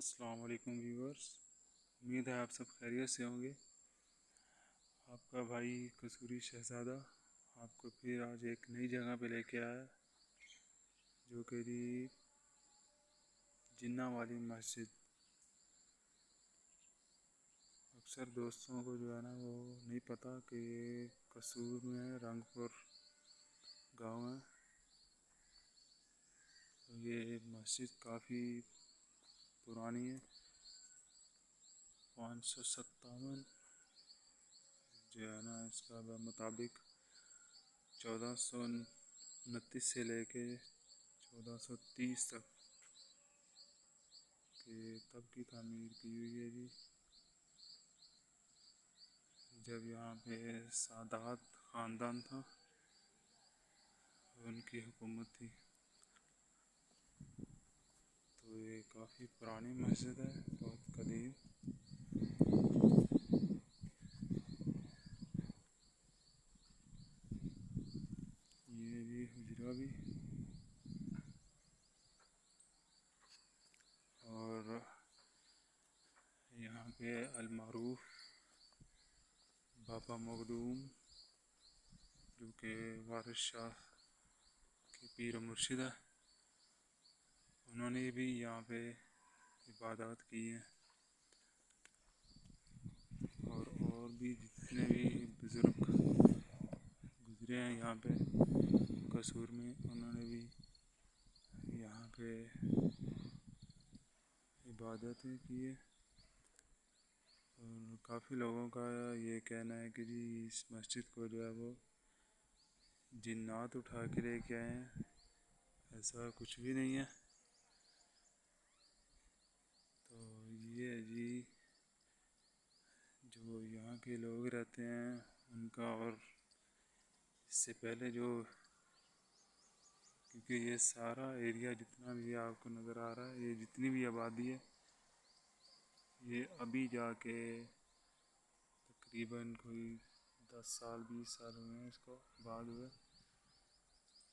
अस्सलाम वालेकुम व्यूवर्स। उम्मीद है आप सब खैरियत से होंगे। आपका भाई कसूरी शहज़ादा आपको फिर आज एक नई जगह पे लेके आया, जो कि जिन्ना वाली मस्जिद। अक्सर दोस्तों को जो है ना वो नहीं पता कि कसूर में रंगपुर गांव है। तो ये मस्जिद काफ़ी पुरानी है। 557 जो है ना इसका मुताबिक 1429 से लेके 1430 तक के तब की तामीर की हुई है जी, जब यहाँ पे सादात ख़ानदान था, उनकी हुकूमत थी। तो ये काफ़ी पुरानी मस्जिद है, बहुत कदीम। ये जी हुजरा भी, और यहाँ पे अलमारूफ बाबा मखदूम, जो कि वारिस शाह के पीर मुर्शिद है, उन्होंने भी यहाँ पे इबादत की है। और भी जितने भी बुज़ुर्ग गुज़रे हैं यहाँ पे कसूर में, उन्होंने भी यहाँ पे इबादतें की है। और काफ़ी लोगों का ये कहना है कि जी इस मस्जिद को जो है वो जिन्नात उठा के लेके आए हैं। ऐसा कुछ भी नहीं है। तो ये है जी जो यहाँ के लोग रहते हैं उनका, और इससे पहले जो, क्योंकि ये सारा एरिया जितना भी आपको नज़र आ रहा है, ये जितनी भी आबादी है, ये अभी जाके तकरीबन कोई 10 साल 20 साल हुए हैं इसको बाद हुए।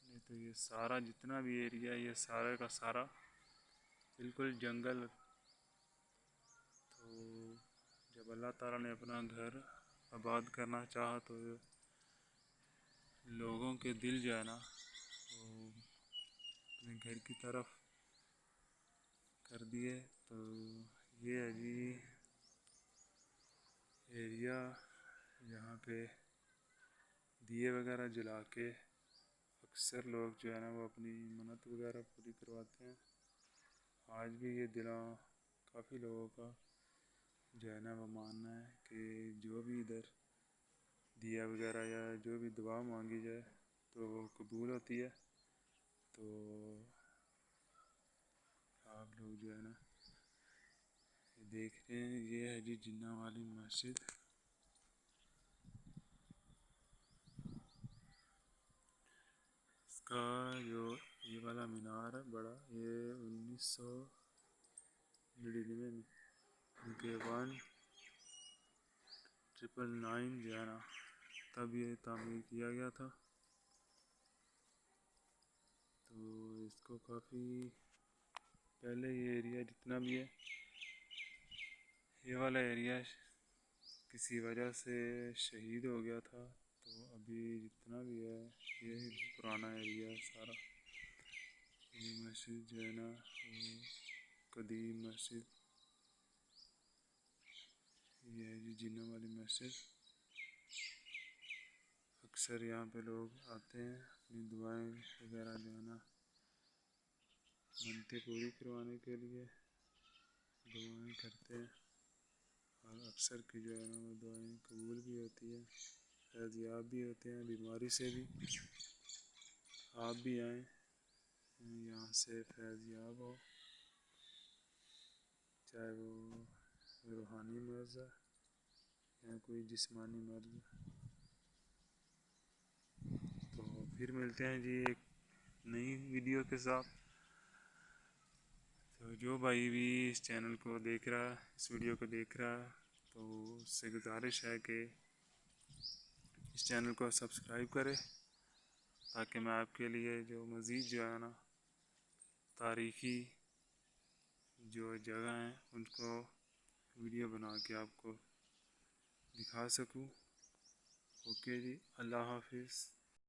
नहीं तो ये सारा जितना भी एरिया है, ये सारे का सारा बिल्कुल जंगल। तो जब अल्लाह ताला ने अपना घर आबाद करना चाहा तो लोगों के दिल जो है ना वो अपने घर की तरफ कर दिए। तो ये है जी एरिया, यहाँ पे दिए वगैरह जला के अक्सर लोग जो है ना वो अपनी मन्नत वगैरह पूरी करवाते हैं। आज भी ये दिलों काफ़ी लोगों का जो है ना वो मानना है कि जो भी इधर दिया वगैरह या जो भी दुआ मांगी जाए तो वो कबूल होती है। तो आप लोग जो है ना ये देख रहे हैं, ये है जी जिन्ना वाली मस्जिद। इसका जो ये वाला मीनार है बड़ा, ये 1999 में उनके 1999 जो है ना तब ये तामीर किया गया था। तो इसको काफ़ी पहले ये एरिया जितना भी है, ये वाला एरिया किसी वजह से शहीद हो गया था। तो अभी जितना भी है ये पुराना एरिया है सारा। ये मस्जिद जो है ना वो कदीम मस्जिद, ये है जी जिन्ना वाली मस्जिद। अक्सर यहाँ पे लोग आते हैं अपनी दुआएं वगैरह जो है ना मन्नतें पूरी करवाने के लिए दुआएं करते हैं, और अक्सर की जो है ना वो दुआएं कबूल भी होती है, फैज़याब भी होते हैं। बीमारी से भी आप भी आएँ, यहाँ से फैज़याब हो, चाहे वो रूहानी मर्ज़ है या कोई जिस्मानी मर्ज़। तो फिर मिलते हैं जी एक नई वीडियो के साथ। तो जो भाई भी इस चैनल को देख रहा है, इस वीडियो को देख रहा है, तो उससे गुजारिश है कि इस चैनल को सब्सक्राइब करें, ताकि मैं आपके लिए जो मज़ीद जो है ना तारीख़ी जो जगह हैं उनको वीडियो बना के आपको दिखा सकूं। ओके जी, अल्लाह हाफिज़।